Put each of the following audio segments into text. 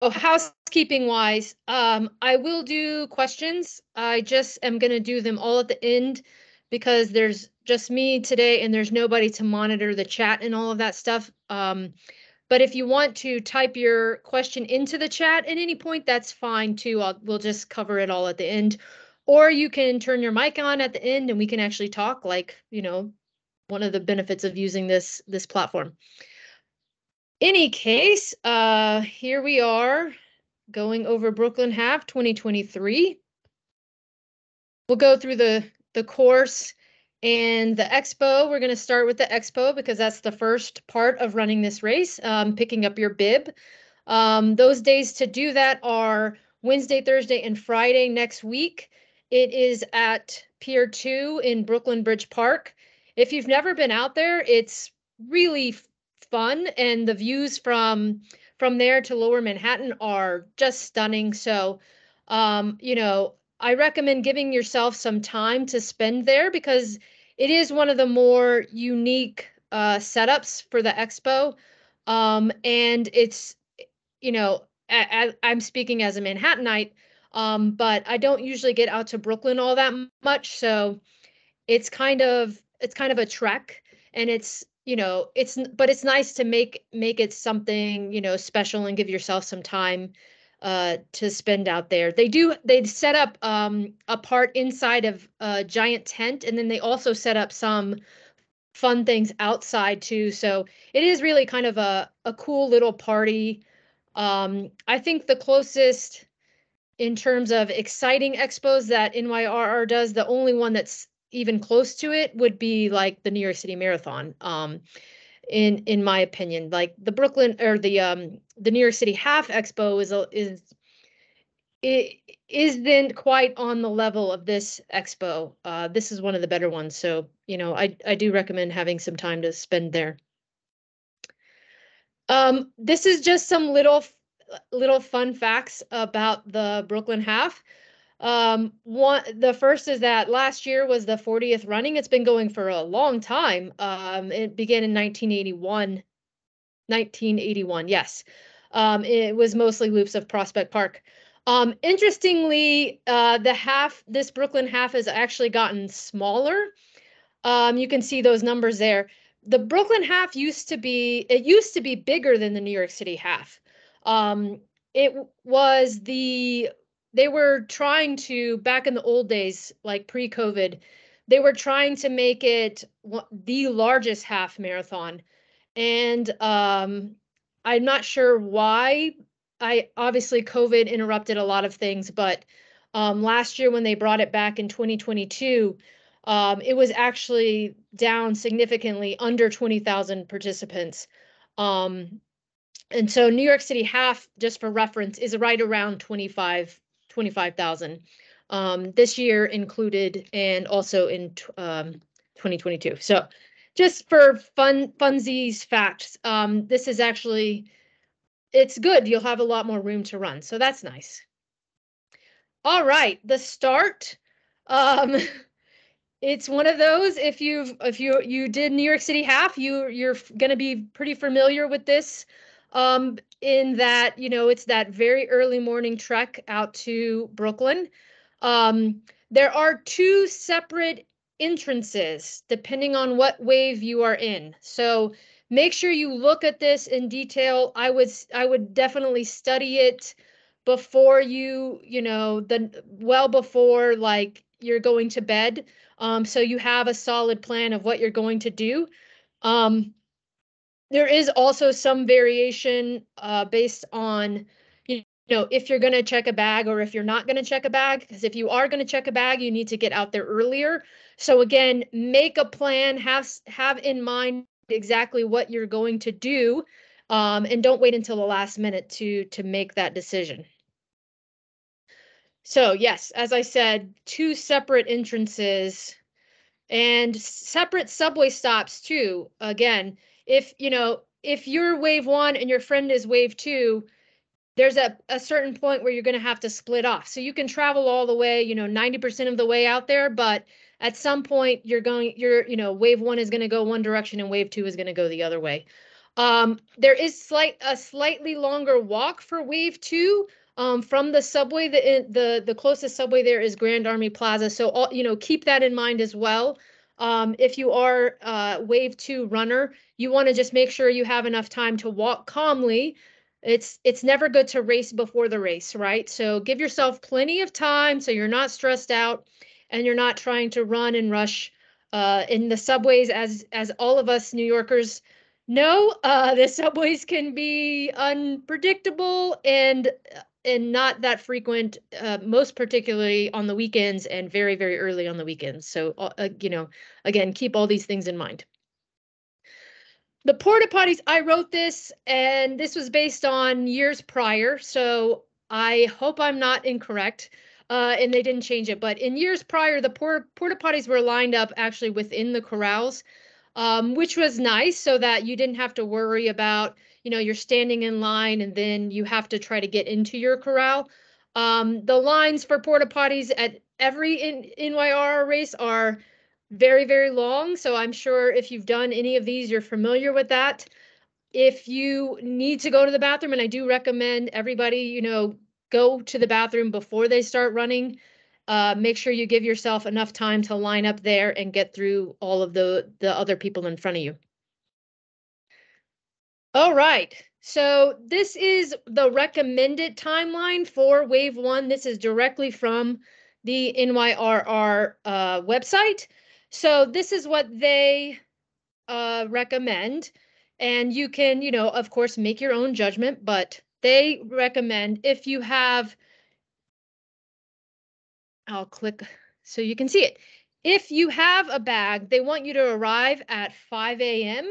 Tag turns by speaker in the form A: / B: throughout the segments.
A: Oh, housekeeping wise, I will do questions. I just am going to do them all at the end because there's just me today and there's nobody to monitor the chat and all of that stuff. But if you want to type your question into the chat at any point, that's fine too. We'll just cover it all at the end. Or you can turn your mic on at the end and we can actually talk like, one of the benefits of using this platform. Any case, here we are going over Brooklyn Half 2023. We'll go through the course and the expo. We're going to start with the expo because that's the first part of running this race, picking up your bib. Those days to do that are Wednesday, Thursday, and Friday next week. It is at Pier 2 in Brooklyn Bridge Park. If you've never been out there, it's really fun, and the views from there to Lower Manhattan are just stunning. So, I recommend giving yourself some time to spend there because it is one of the more unique setups for the expo. And it's, I'm speaking as a Manhattanite, but I don't usually get out to Brooklyn all that much. So it's kind of a trek, and but it's nice to make it something, special and give yourself some time to spend out there. They set up a part inside of a giant tent, and then they also set up some fun things outside too. So it is really kind of a cool little party. I think the closest in terms of exciting expos that NYRR does, the only one that's even close to it would be like the New York City Marathon. In my opinion, like the Brooklyn or the New York City Half Expo it isn't quite on the level of this expo. This is one of the better ones, so I do recommend having some time to spend there. This is just some little fun facts about the Brooklyn Half. The first is that last year was the 40th running. It's been going for a long time. It began in 1981. 1981, yes. It was mostly loops of Prospect Park. Interestingly, this Brooklyn Half has actually gotten smaller. You can see those numbers there. The Brooklyn Half used to be bigger than the New York City Half. It was they were trying to, back in the old days, like pre-COVID, they were trying to make it the largest half marathon. And I'm not sure why. Obviously COVID interrupted a lot of things, but last year when they brought it back in 2022, it was actually down significantly under 20,000 participants. And so New York City Half, just for reference, is right around 25,000 this year included, and also in 2022. So just for funsies facts, this is actually, it's good. You'll have a lot more room to run. So that's nice. All right, the start. It's one of those, if you did New York City Half, you're going to be pretty familiar with this, in that, it's that very early morning trek out to Brooklyn. There are two separate entrances depending on what wave you are in. So make sure you look at this in detail. I would definitely study it before well before like you're going to bed. So you have a solid plan of what you're going to do. There is also some variation based on, if you're going to check a bag or if you're not going to check a bag. Because if you are going to check a bag, you need to get out there earlier. So again, make a plan, have in mind exactly what you're going to do, and don't wait until the last minute to make that decision. So yes, as I said, two separate entrances and separate subway stops too. Again, if you're wave one and your friend is wave two, there's a certain point where you're going to have to split off. So you can travel all the way, 90% of the way out there, but at some point wave one is going to go one direction and wave two is going to go the other way. There is a slightly longer walk for wave 2. From the subway. The closest subway there is Grand Army Plaza. So keep that in mind as well. If you are a wave 2 runner, you want to just make sure you have enough time to walk calmly. It's never good to race before the race, right? So give yourself plenty of time so you're not stressed out and you're not trying to run and rush in the subways. As all of us New Yorkers know, the subways can be unpredictable and not that frequent, most particularly on the weekends and very, very early on the weekends. So, again, keep all these things in mind. The porta potties, I wrote this, and this was based on years prior, so I hope I'm not incorrect, and they didn't change it. But in years prior, the porta potties were lined up actually within the corrals, which was nice so that you didn't have to worry about, you're standing in line and then you have to try to get into your corral. The lines for porta potties at every NYRR race are very, very long. So I'm sure if you've done any of these, you're familiar with that. If you need to go to the bathroom, and I do recommend everybody, go to the bathroom before they start running. Make sure you give yourself enough time to line up there and get through all of the other people in front of you. All right. So this is the recommended timeline for wave 1. This is directly from the NYRR website. So this is what they recommend. And you can, of course, make your own judgment, but they recommend if you have, I'll click so you can see it. If you have a bag, they want you to arrive at 5 a.m.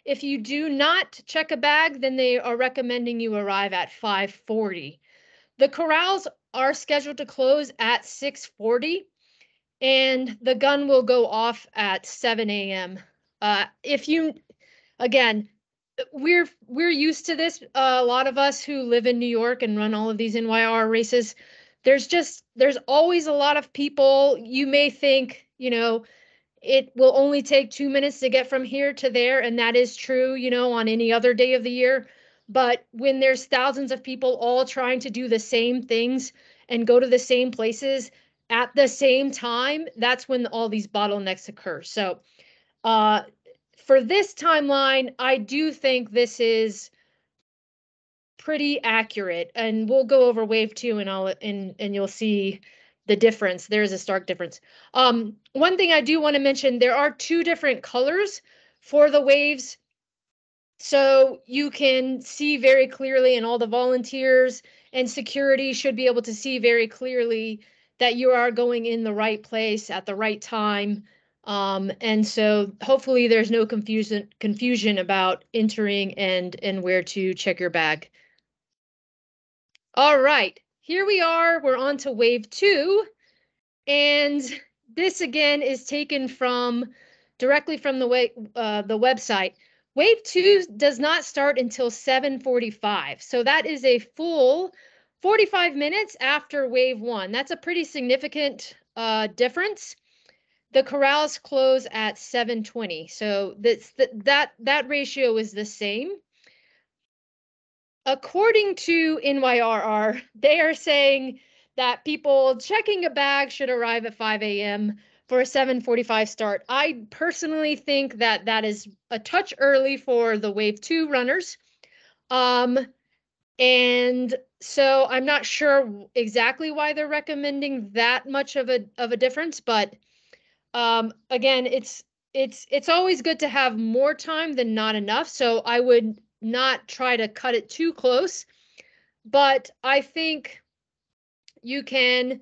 A: If you do not check a bag, then they are recommending you arrive at 5:40. The corrals are scheduled to close at 6:40, and the gun will go off at 7 a.m. Again, we're used to this. A lot of us who live in New York and run all of these NYR races, there's always a lot of people. You may think, it will only take 2 minutes to get from here to there, and that is true, on any other day of the year. But when there's thousands of people all trying to do the same things and go to the same places at the same time, that's when all these bottlenecks occur. So, for this timeline, I do think this is pretty accurate, and we'll go over wave 2 and you'll see the difference. There is a stark difference. One thing I do want to mention, there are 2 different colors for the waves. So you can see very clearly, and all the volunteers and security should be able to see very clearly that you are going in the right place at the right time. And so hopefully there's no confusion about entering and where to check your bag. All right, here we are. We're on to wave 2. And this again is taken directly from the website. Wave 2 does not start until 7:45. So that is a full 45 minutes after wave 1. That's a pretty significant difference. The corrals close at 7:20. So that ratio is the same. According to NYRR, they are saying that people checking a bag should arrive at 5 a.m. for a 7:45 start. I personally think that that is a touch early for the wave 2 runners. And so I'm not sure exactly why they're recommending that much of a difference, but again, it's always good to have more time than not enough. So I would not try to cut it too close, but I think you can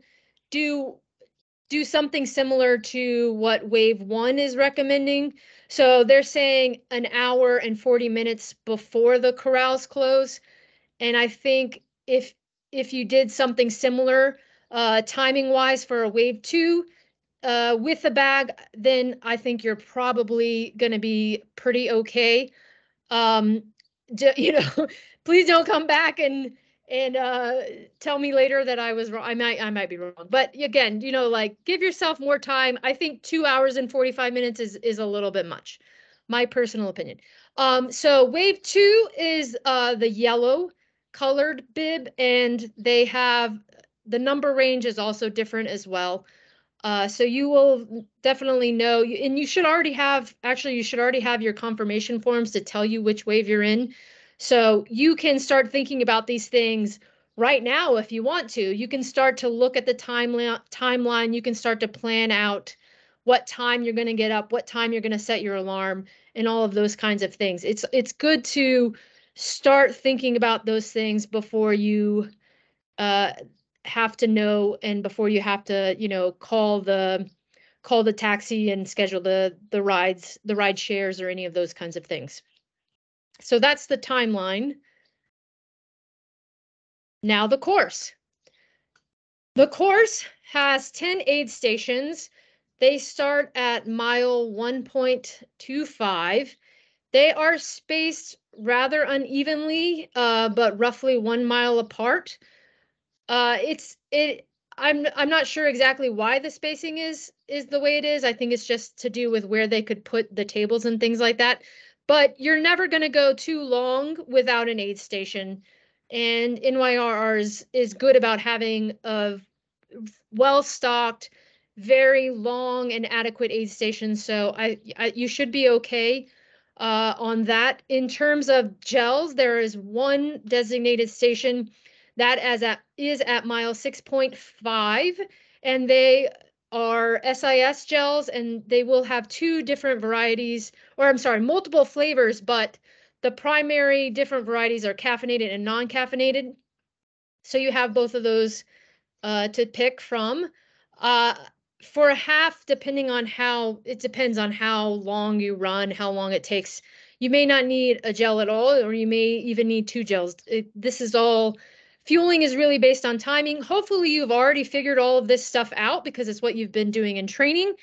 A: do something similar to what wave 1 is recommending. So they're saying an hour and 40 minutes before the corrals close. And I think if you did something similar timing wise for a wave 2 with a bag, then I think you're probably going to be pretty okay. Please don't come back and tell me later that I was wrong. I might be wrong, but again, give yourself more time. I think 2 hours and 45 minutes is a little bit much, my personal opinion. So wave 2 is the yellow colored bib, and they have the number range is also different as well. So you will definitely know, and you should already have, actually, you should already have your confirmation forms to tell you which wave you're in. So you can start thinking about these things right now if you want to. You can start to look at the timeline. You can start to plan out what time you're going to get up, what time you're going to set your alarm, and all of those kinds of things. It's good to start thinking about those things before you uh, have to know, and before you have to, call the taxi and schedule the rides, the ride shares, or any of those kinds of things. So that's the timeline. Now the course. The course has 10 aid stations. They start at mile 1.25. They are spaced rather unevenly, but roughly 1 mile apart. It's it. I'm not sure exactly why the spacing is the way it is. I think it's just to do with where they could put the tables and things like that. But you're never going to go too long without an aid station, and NYRR is good about having a well-stocked, very long and adequate aid station. So you should be okay on that. In terms of gels, there is one designated station that is at mile 6.5, and they are SIS gels, and they will have two different varieties, or I'm sorry, multiple flavors, but the primary different varieties are caffeinated and non-caffeinated. So you have both of those to pick from. Uh, for a half, it depends on how long you run, how long it takes. You may not need a gel at all, or you may even need two gels. This is all, fueling is really based on timing. Hopefully you've already figured all of this stuff out because it's what you've been doing in training.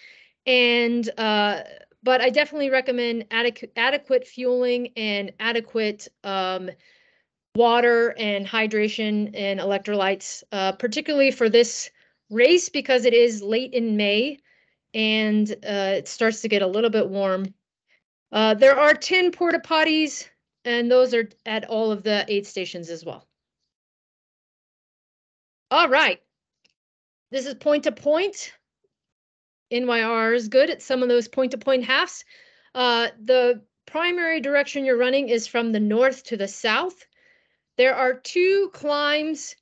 A: And, but I definitely recommend adequate fueling and adequate water and hydration and electrolytes, particularly for this race because it is late in May and it starts to get a little bit warm. There are 10 porta potties, and those are at all of the aid stations as well. All right. This is point to point. NYR is good at some of those point to point halves. The primary direction you're running is from the north to the south. There are two climbs.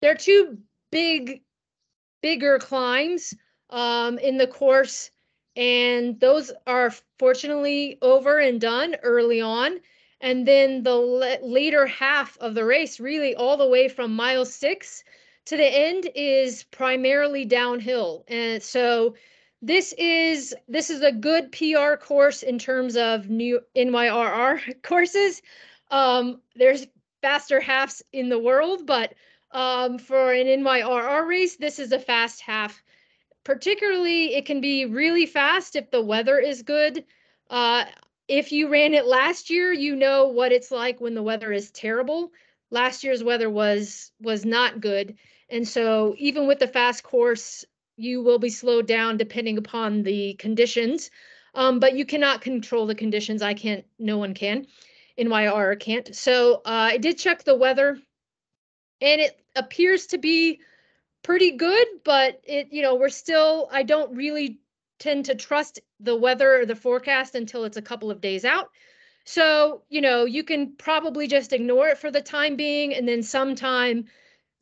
A: There are two bigger climbs in the course, and those are fortunately over and done early on. And then the later half of the race, really all the way from mile 6 to the end, is primarily downhill. And so this is a good PR course in terms of new NYRR courses. There's faster halves in the world, but for an NYRR race, this is a fast half. Particularly, it can be really fast if the weather is good. Uh, if you ran it last year, you know what it's like when the weather is terrible. Last year's weather was not good, and so even with the fast course, you will be slowed down depending upon the conditions. But you cannot control the conditions. I can't. No one can. NYR can't. So I did check the weather, and it appears to be pretty good, but I don't really tend to trust the weather or the forecast until it's a couple of days out. So, you can probably just ignore it for the time being, and then sometime,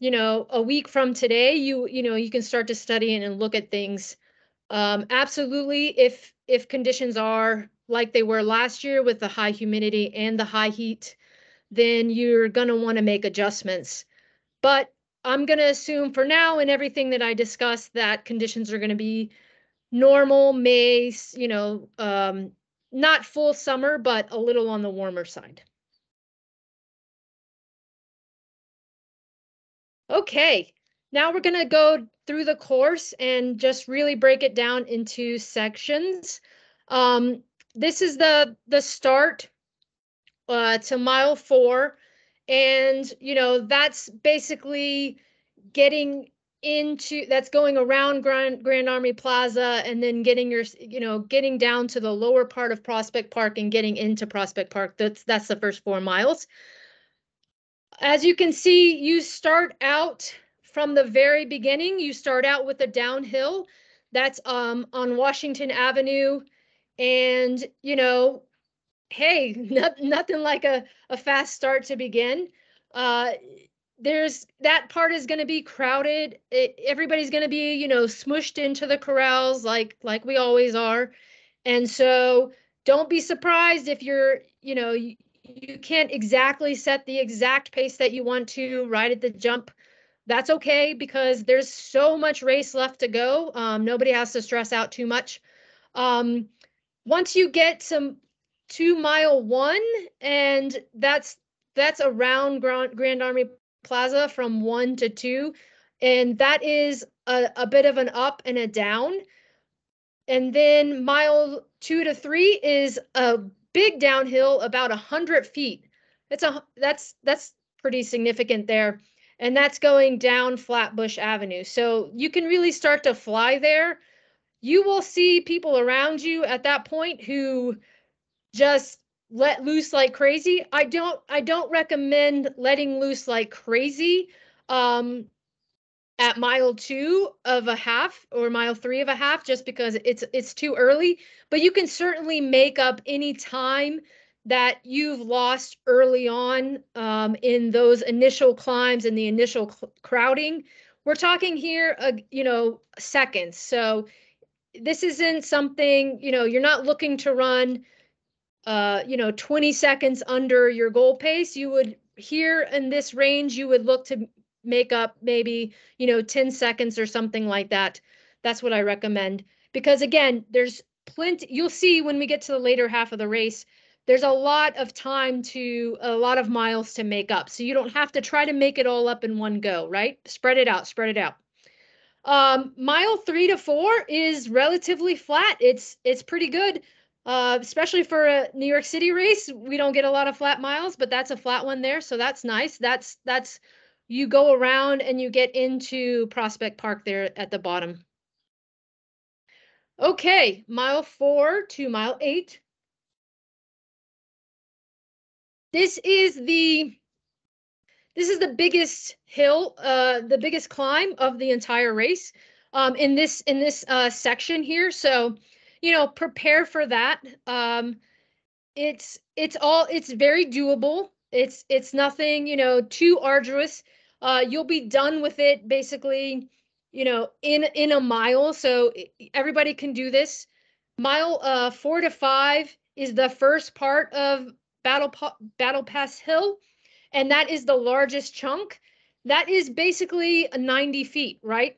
A: a week from today, you can start to study it and look at things. Absolutely, if conditions are like they were last year with the high humidity and the high heat, then you're going to want to make adjustments. But I'm going to assume for now and everything that I discussed that conditions are going to be normal May, not full summer, but a little on the warmer side. Okay, now we're going to go through the course and just really break it down into sections. This is the start to mile 4, and that's basically getting that's going around Grand Army Plaza and then getting getting down to the lower part of Prospect Park and getting into Prospect Park. That's the first 4 miles. As you can see, you start out from the very beginning. You start out with a downhill that's on Washington Avenue. And, hey, nothing like a fast start to begin. There's that part is going to be crowded. Everybody's going to be, smushed into the corrals like we always are. And so don't be surprised if you can't exactly set the exact pace that you want to right at the jump. That's okay because there's so much race left to go. Nobody has to stress out too much. Once you get to mile 1, and that's around Grand Army Plaza from 1 to 2, and that is a bit of an up and a down. And then mile 2 to 3 is a big downhill, about 100 feet. That's pretty significant there. And that's going down Flatbush Avenue. So you can really start to fly there. You will see people around you at that point who just let loose like crazy. I don't recommend letting loose like crazy. At mile 2 of a half or mile 3 of a half, just because it's too early. But you can certainly make up any time that you've lost early on in those initial climbs and the initial crowding. We're talking here, seconds. So this isn't something, you're not looking to run 20 seconds under your goal pace. You would, here in this range, you would look to make up maybe 10 seconds or something like that. That's what I recommend, because again, there's plenty. You'll see when we get to the later half of the race, there's a lot of miles to make up, so you don't have to try to make it all up in one go, right? Spread it out. Mile 3 to 4 is relatively flat. It's pretty good. Especially for a New York City race, we don't get a lot of flat miles, but that's a flat one there, so that's nice. That's you go around and you get into Prospect Park there at the bottom. Okay, mile 4 to mile 8. This is the biggest hill, the biggest climb of the entire race, in this section here. So, prepare for that. It's very doable. It's nothing, too arduous. You'll be done with it basically, in a mile. So everybody can do this. Mile 4 to 5 is the first part of Battle Pass Hill, and that is the largest chunk. That is basically 90 feet, right?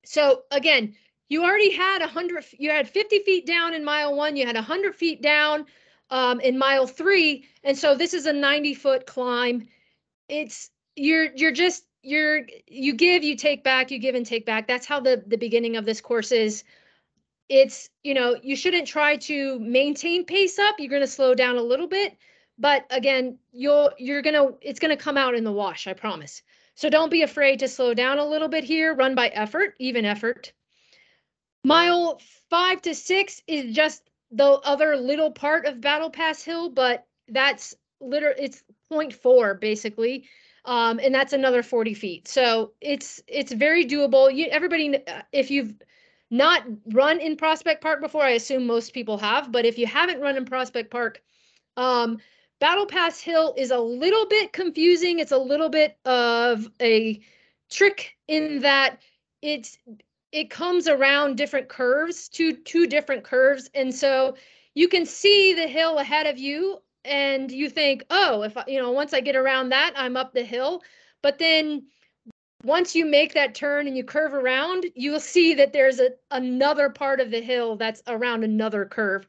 A: So again, you already had 100, you had 50 feet down in mile 1, you had 100 feet down in mile 3, and so this is a 90-foot climb. It's you give, you take back, you give and take back. That's how the beginning of this course is. It's, you shouldn't try to maintain pace up. You're going to slow down a little bit, but again, it's going to come out in the wash, I promise. So don't be afraid to slow down a little bit here. Run by effort, even effort. Mile 5 to 6 is just the other little part of Battle Pass Hill, but it's 0.4 basically. And that's another 40 feet. So it's very doable. Everybody, if you've not run in Prospect Park before, I assume most people have, but if you haven't run in Prospect Park, Battle Pass Hill is a little bit confusing. It's a little bit of a trick in that it comes around different curves, two different curves. And so you can see the hill ahead of you and you think, oh, if once I get around that, I'm up the hill. But then once you make that turn and you curve around, you'll see that there's another part of the hill that's around another curve.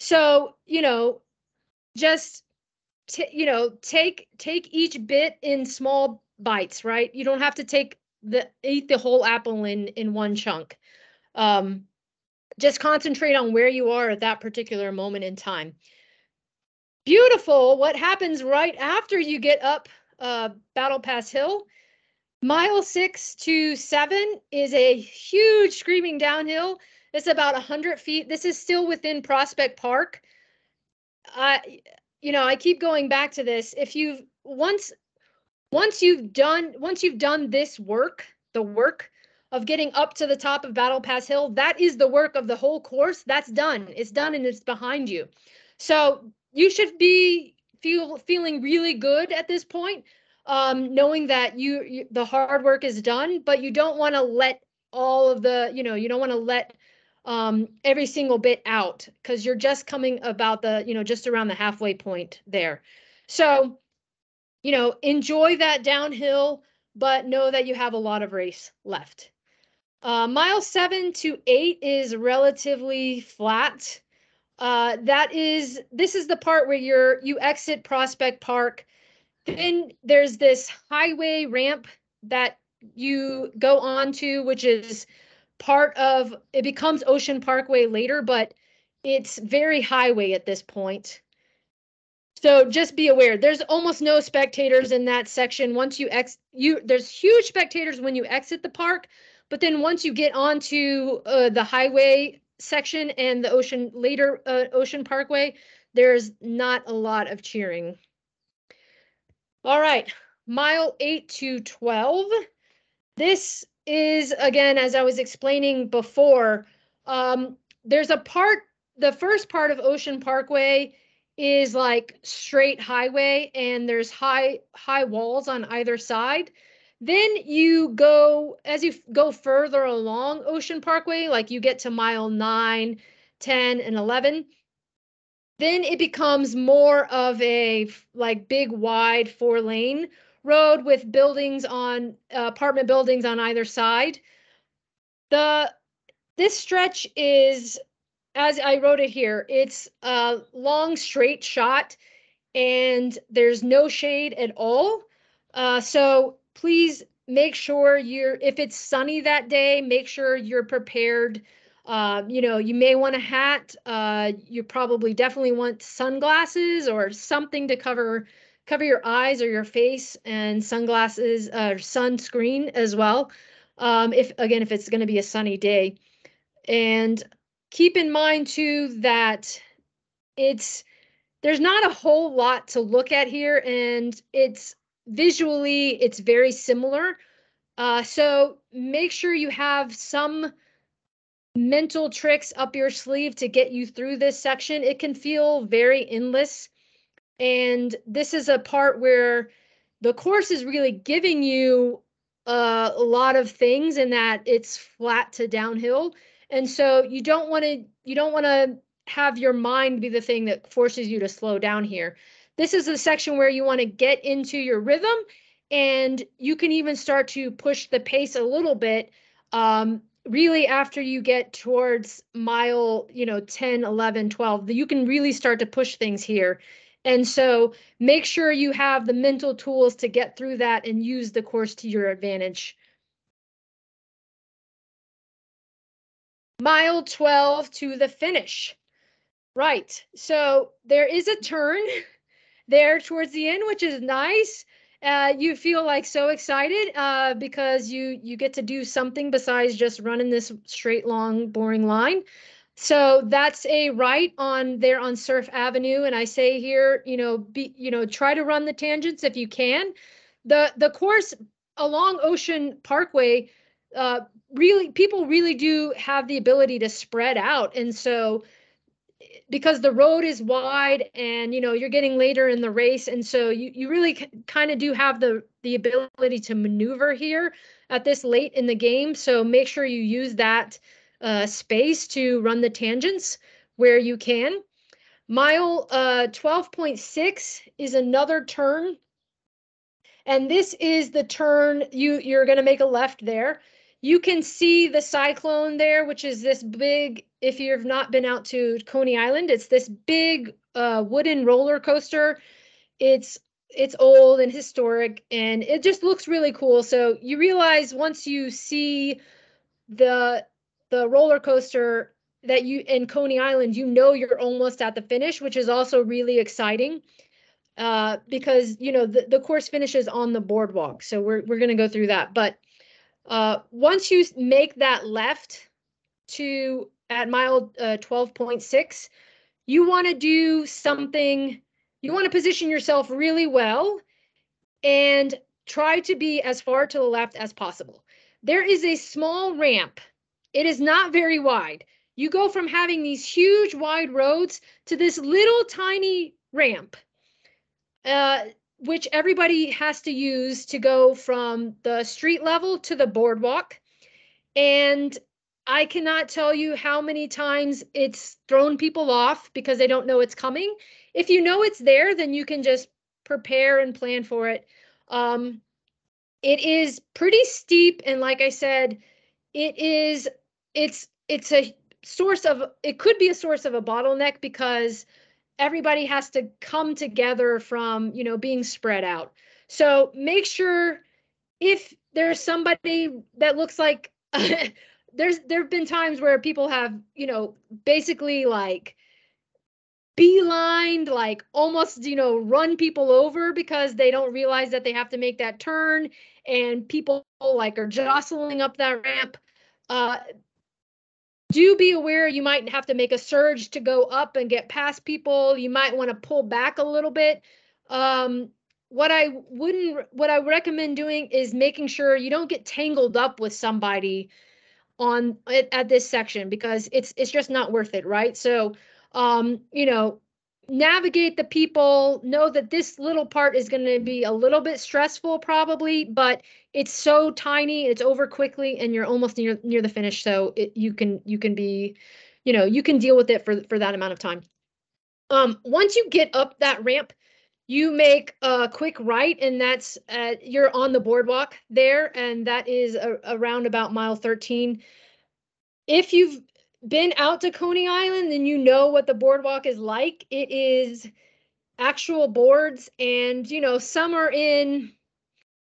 A: So, just take each bit in small bites, right? You don't have to eat the whole apple in one chunk. Just concentrate on where you are at that particular moment in time. Beautiful. What happens right after you get up Battle Pass Hill? Mile 6 to 7 is a huge screaming downhill. It's about 100 feet. This is still within Prospect Park. I keep going back to this. If you've once you've done this work, the work of getting up to the top of Battle Pass Hill, that is the work of the whole course. That's done. It's done and it's behind you. So you should be feeling really good at this point, knowing that the hard work is done, but you don't want to let all of the, you don't want to let every single bit out because you're just coming about just around the halfway point there. So enjoy that downhill, but know that you have a lot of race left. Mile 7 to 8 is relatively flat. This is the part where you exit Prospect Park. Then there's this highway ramp that you go onto, which is it becomes Ocean Parkway later, but it's very highway at this point. So just be aware, there's almost no spectators in that section. Once there's huge spectators when you exit the park, but then once you get onto the highway section and the Ocean Parkway, there's not a lot of cheering. All right, mile 8 to 12. This is, again, as I was explaining before, there's the first part of Ocean Parkway is like straight highway and there's high walls on either side. Then as you go further along Ocean Parkway, like you get to mile 9, 10, and 11, then it becomes more of a like big wide 4-lane road with apartment buildings on either side. This stretch is, as I wrote it here, it's a long straight shot and there's no shade at all. So please make sure if it's sunny that day, make sure you're prepared. You may want a hat. You probably definitely want sunglasses or something to cover your eyes or your face, and sunglasses or sunscreen as well. If it's going to be a sunny day. And keep in mind too that there's not a whole lot to look at here, and it's very similar. So make sure you have some mental tricks up your sleeve to get you through this section. It can feel very endless, and this is a part where the course is really giving you a lot of things in that it's flat to downhill. And so you don't want to have your mind be the thing that forces you to slow down here. This is the section where you want to get into your rhythm, and you can even start to push the pace a little bit, really after you get towards mile 10, 11, 12. You can really start to push things here. And so make sure you have the mental tools to get through that and use the course to your advantage. Mile 12 to the finish. Right. So there is a turn there towards the end, which is nice. You feel like so excited because you get to do something besides just running this straight, long, boring line. So that's a right on Surf Avenue. And I say here, try to run the tangents if you can. The course along Ocean Parkway, people really do have the ability to spread out. And so because the road is wide and you're getting later in the race, and so you really kind of do have the ability to maneuver here at this late in the game. So make sure you use that space to run the tangents where you can. Mile 12.6 is another turn, and this is the turn you're going to make a left there. You can see the Cyclone there, which is this big, if you've not been out to Coney Island, it's this big wooden roller coaster. It's old and historic, and it just looks really cool. So you realize once you see the roller coaster in Coney Island, you're almost at the finish, which is also really exciting. because, you know, the course finishes on the boardwalk. So we're going to go through that. But once you make that left to at mile 12.6, you want to do something, you want to position yourself really well and try to be as far to the left as possible. There is a small ramp. It is not very wide. You go from having these huge wide roads to this little tiny ramp, which everybody has to use to go from the street level to the boardwalk. And I cannot tell you how many times it's thrown people off because they don't know it's coming. If you know it's there, then you can just prepare and plan for it. It is pretty steep, and like I said, it's a source of, it could be a source of a bottleneck because everybody has to come together from, you know, being spread out. So make sure, if there's somebody that looks like there've been times where people have, you know, basically like beelined, like almost, you know, run people over because they don't realize that they have to make that turn, and people like are jostling up that ramp. Do be aware you might have to make a surge to go up and get past people. You might want to pull back a little bit. What I recommend doing is making sure you don't get tangled up with somebody on at this section, because it's just not worth it, right? So, you know, navigate the people, know that this little part is going to be a little bit stressful probably, but it's so tiny, it's over quickly, and you're almost near the finish. So you can be, you know, you can deal with it for that amount of time. Once you get up that ramp, you make a quick right, and that's you're on the boardwalk there, and that is around about mile 13. If you've been out to Coney Island, then you know what the boardwalk is like. It is actual boards, and, you know, some are in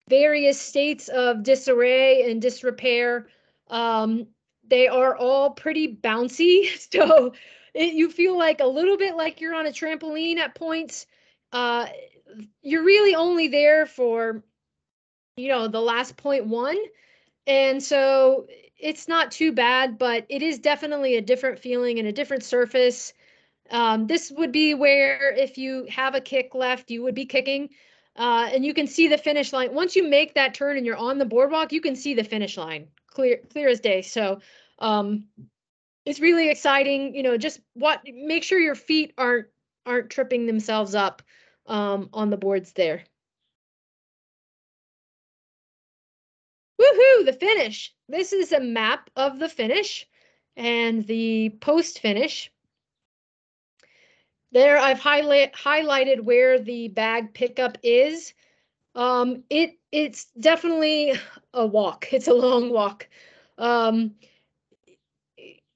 A: various states of disarray and disrepair. They are all pretty bouncy, so you feel like a little bit like you're on a trampoline at points. Uh, you're really only there for, you know, the last 0.1. And so it's not too bad, but it is definitely a different feeling and a different surface. This would be where if you have a kick left, you would be kicking. And you can see the finish line. Once you make that turn and you're on the boardwalk, you can see the finish line clear as day. So it's really exciting. You know, just make sure your feet aren't tripping themselves up on the boards there. Woohoo, the finish. This is a map of the finish and the post finish. There I've highlighted where the bag pickup is. It's definitely a walk. It's a long walk. Um,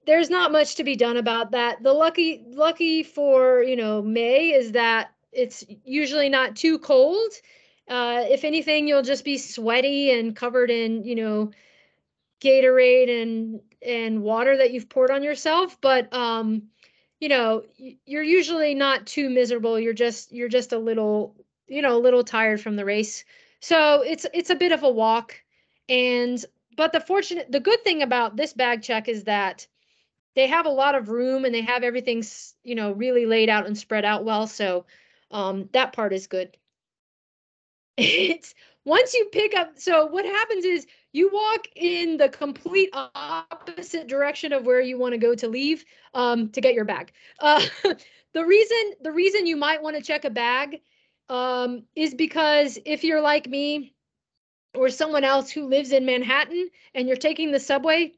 A: there's not much to be done about that. The lucky for, you know, May is that it's usually not too cold. If anything, you'll just be sweaty and covered in, you know, Gatorade and water that you've poured on yourself, but you know, you're usually not too miserable. You're just a little, you know, a little tired from the race. So it's a bit of a walk. And but the good thing about this bag check is that they have a lot of room and they have everything, you know, really laid out and spread out well. So that part is good. It's once you pick up, so what happens is you walk in the complete opposite direction of where you want to go to leave to get your bag. The reason you might want to check a bag is because if you're like me or someone else who lives in Manhattan and you're taking the subway,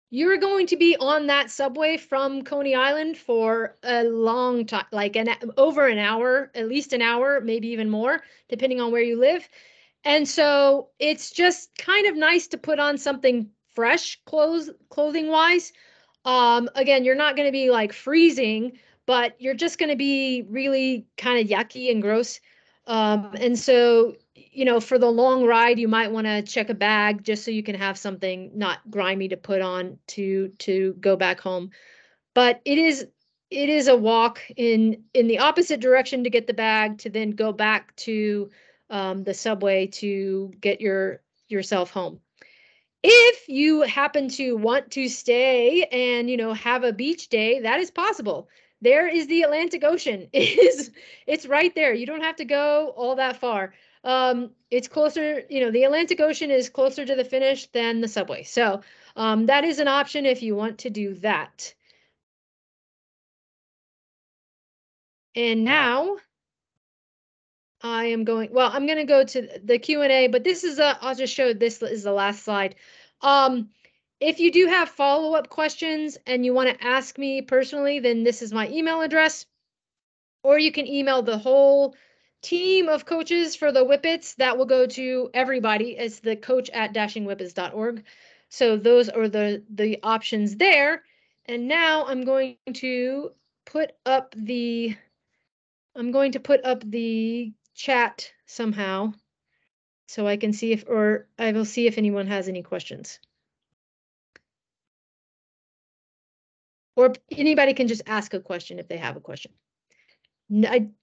A: you're going to be on that subway from Coney Island for a long time, like over an hour, at least an hour, maybe even more, depending on where you live. And so it's just kind of nice to put on something fresh clothing wise. Again, you're not going to be like freezing, but you're just going to be really kind of yucky and gross. And so, you know, for the long ride, you might want to check a bag just so you can have something not grimy to put on to go back home. But it is a walk in the opposite direction to get the bag, to then go back to the subway to get yourself home. If you happen to want to stay and, have a beach day, that is possible. There is the Atlantic Ocean. It's right there. You don't have to go all that far. It's closer, the Atlantic Ocean is closer to the finish than the subway. So that is an option if you want to do that. And now I'm going to go to the Q&A, but I'll just show this is the last slide. If you do have follow-up questions and you want to ask me personally, then this is my email address, or you can email the whole team of coaches for the Whippets. That will go to everybody. It's the coach@dashingwhippets.org. So those are the options there. And now I'm going to put up the chat somehow so I can see I will see if anyone has any questions. Or anybody can just ask a question if they have a question. Doesn't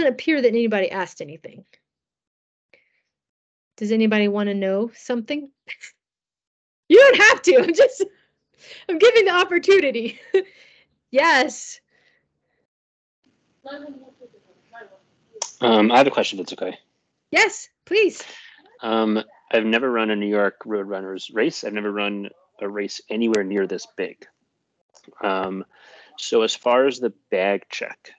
A: appear that anybody asked anything. Does anybody want to know something? You don't have to. I'm giving the opportunity. Yes.
B: I have a question, if it's okay.
A: Yes, please.
B: I've never run a New York Roadrunners race. I've never run a race anywhere near this big. So as far as the bag check,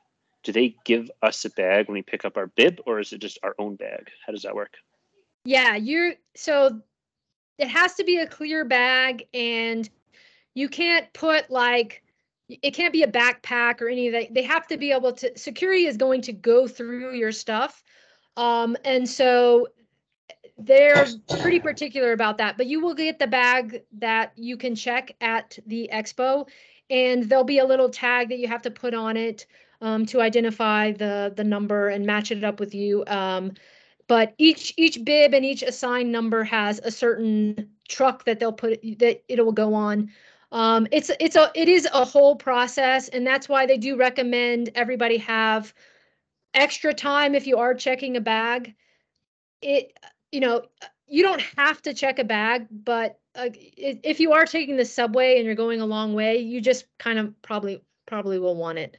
B: do they give us a bag when we pick up our bib, or is it just our own bag? How does that work?
A: Yeah, so it has to be a clear bag, and you can't put it can't be a backpack or any of that. They have to be able to, security is going to go through your stuff. And so they're pretty particular about that, but you will get the bag that you can check at the expo, and there'll be a little tag that you have to put on it to identify the number and match it up with you. But each bib and each assigned number has a certain truck that it will go on. It is a whole process, and that's why they do recommend everybody have extra time if you are checking a bag. You don't have to check a bag, but if you are taking the subway and you're going a long way, you just kind of probably will want it.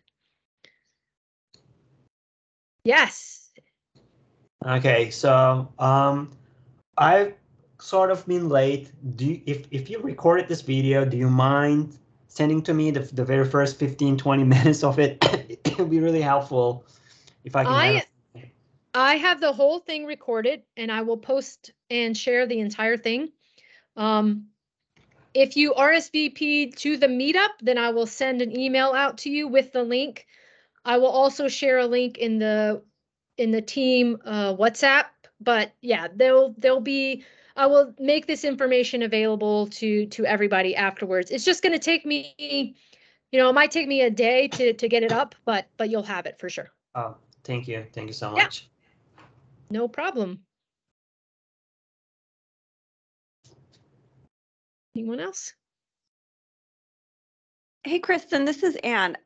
A: Yes.
C: Okay, so I've sort of been late. If you recorded this video, do you mind sending to me the very first 15-20 minutes of it? It would be really helpful if I can
A: I have the whole thing recorded, and I will post and share the entire thing. If you RSVP to the meetup, then I will send an email out to you with the link. I will also share a link in the team WhatsApp. But yeah, I will make this information available to everybody afterwards. It's just going to take me, it might take me a day to get it up, but you'll have it for sure.
C: Oh, thank you so much.
A: No problem. Anyone else?
D: Hey, Kristen, this is Anne.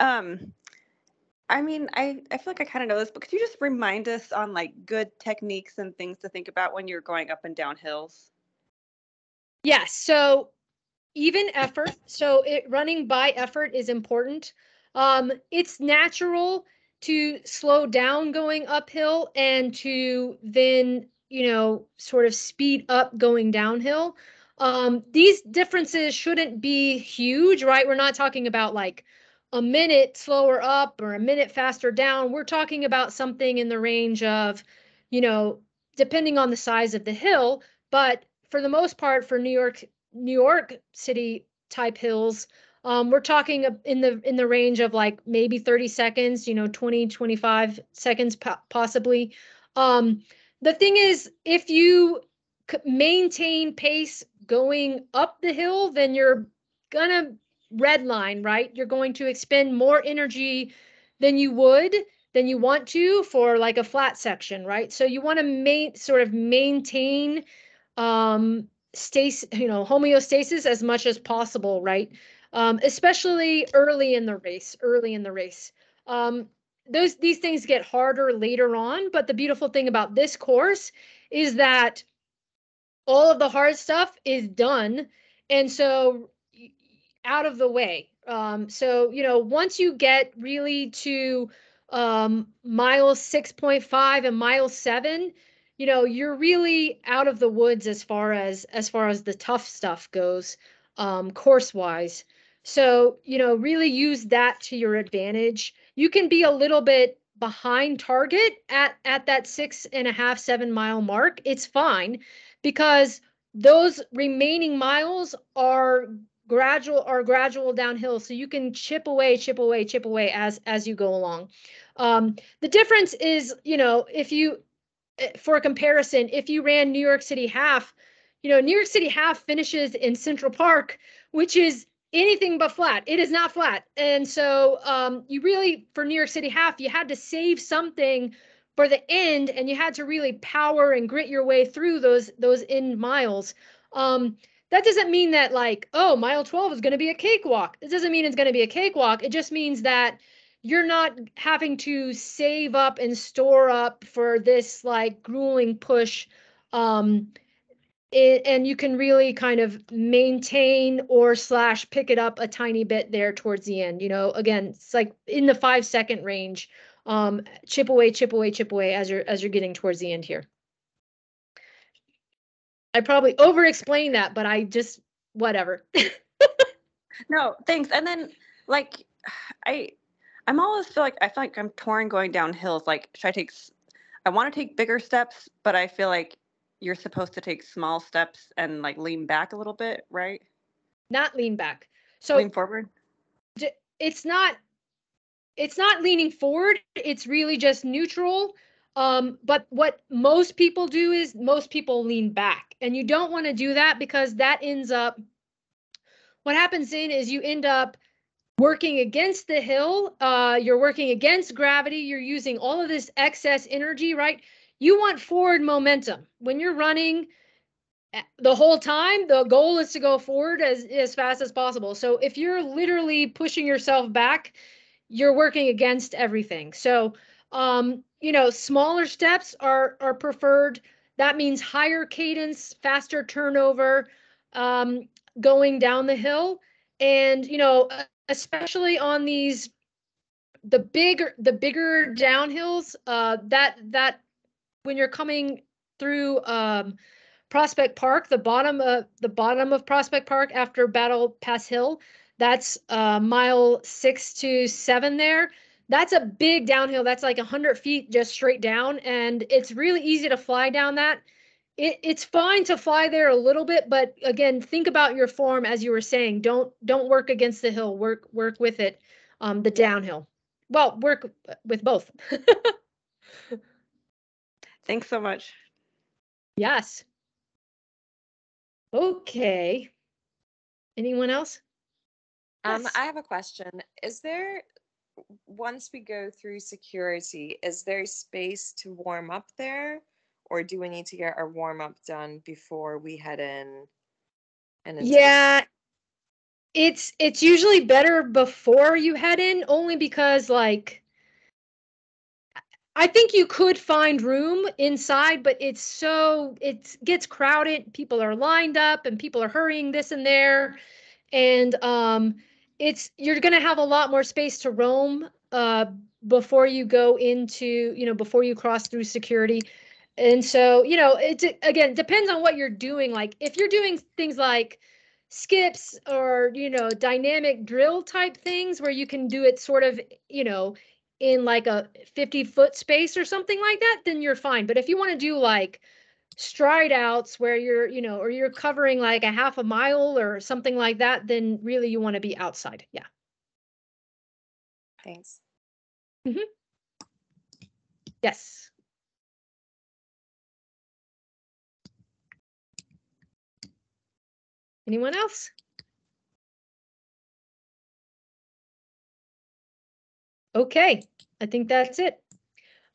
D: I mean, I feel like I kind of know this, but could you just remind us on good techniques and things to think about when you're going up and down hills?
A: Yes. So even effort. So running by effort is important. It's natural to slow down going uphill and to then, sort of speed up going downhill. These differences shouldn't be huge, right? We're not talking about a minute slower up or a minute faster down. We're talking about something in the range of, depending on the size of the hill. But for the most part, for New York City type hills, we're talking in the range of maybe 30 seconds, 20, 25 seconds possibly. The thing is, if you maintain pace going up the hill, then you're gonna redline, right? You're going to expend more energy than you want to for a flat section, right? So you want to sort of maintain homeostasis as much as possible, right? especially early in the race. These things get harder later on, but the beautiful thing about this course is that all of the hard stuff is done, and so out of the way. So once you get really to mile 6.5 and mile 7, you're really out of the woods as far as the tough stuff goes, course wise. So really use that to your advantage. You can be a little bit behind target at that 6.5, 7 mile mark. It's fine, because those remaining miles are gradual downhill, so you can chip away as you go along. The difference is, if you, for comparison, if you ran New York City Half, New York City Half finishes in Central Park, which is anything but flat. It is not flat. And so you really, for New York City Half, you had to save something for the end, and you had to really power and grit your way through those end miles. That doesn't mean that, like, oh, mile 12 is going to be a cakewalk. It doesn't mean it's going to be a cakewalk. It just means that you're not having to save up and store up for this like grueling push. And you can really kind of maintain or / pick it up a tiny bit there towards the end. Again, it's like in the 5-second range. Chip away as you're getting towards the end here. I probably over-explained that, but I just, whatever.
D: No, thanks. And then, like, I'm always I feel like I'm torn going down hills. Like, I want to take bigger steps, but I feel like you're supposed to take small steps and like lean back a little bit, right?
A: Not lean back. So
D: lean forward.
A: It's not leaning forward. It's really just neutral. But what most people do is most people lean back, and you don't want to do that, because that ends up, what happens then is you end up working against the hill. You're working against gravity. You're using all of this excess energy, right? You want forward momentum. When you're running the whole time, the goal is to go forward as fast as possible. So if you're literally pushing yourself back, you're working against everything. So, smaller steps are preferred. That means higher cadence, faster turnover, going down the hill. And, especially on the bigger downhills, that when you're coming through, Prospect Park, the bottom of Prospect Park after Battle Pass Hill, that's mile 6 to 7 there. That's a big downhill. That's like 100 feet just straight down, and it's really easy to fly down that. It's fine to fly there a little bit, but again, think about your form, as you were saying. Don't work against the hill. Work with it, the downhill. Well, work with both.
D: Thanks so much.
A: Yes. Okay. Anyone else?
E: Yes. I have a question. Is there, once we go through security, is there space to warm up there, or do we need to get our warm up done before we head in?
A: Yeah, it's usually better before you head in, only because, like, I think you could find room inside, but it gets crowded. People are lined up and people are hurrying this and there. And you're going to have a lot more space to roam before you go into, before you cross through security. And so, it again depends on what you're doing. Like, if you're doing things like skips or, dynamic drill type things where you can do it sort of, in like a 50-foot space or something like that, then you're fine. But if you want to do like stride outs where you're, or you're covering like a half a mile or something like that, then really you want to be outside. Yeah.
E: Thanks.
A: Mm-hmm. Yes. Anyone else? Okay, I think that's it.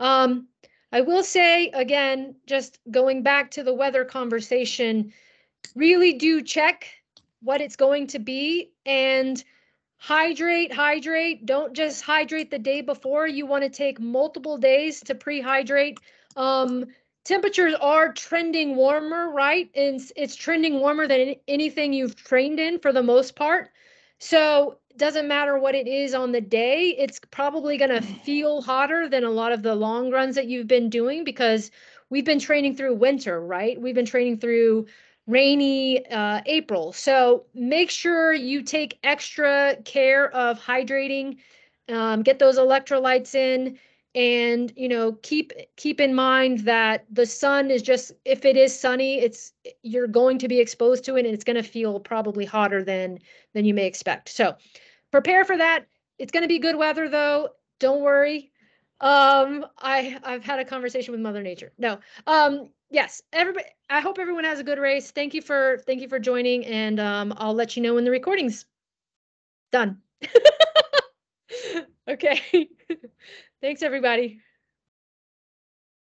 A: I will say again, just going back to the weather conversation, really do check what it's going to be, and hydrate. Don't just hydrate the day before. You want to take multiple days to pre-hydrate. Temperatures are trending warmer, right? And it's trending warmer than anything you've trained in for the most part. So it doesn't matter what it is on the day, it's probably going to feel hotter than a lot of the long runs that you've been doing, because we've been training through winter, right? We've been training through rainy April. So make sure you take extra care of hydrating, get those electrolytes in, and keep in mind that the sun is just, if it is sunny, you're going to be exposed to it, and it's going to feel probably hotter than you may expect. So prepare for that. It's going to be good weather though. Don't worry. I've had a conversation with Mother Nature. No. Yes, everybody, I hope everyone has a good race. Thank you for joining, and I'll let you know when the recording's done. Okay. Thanks, everybody.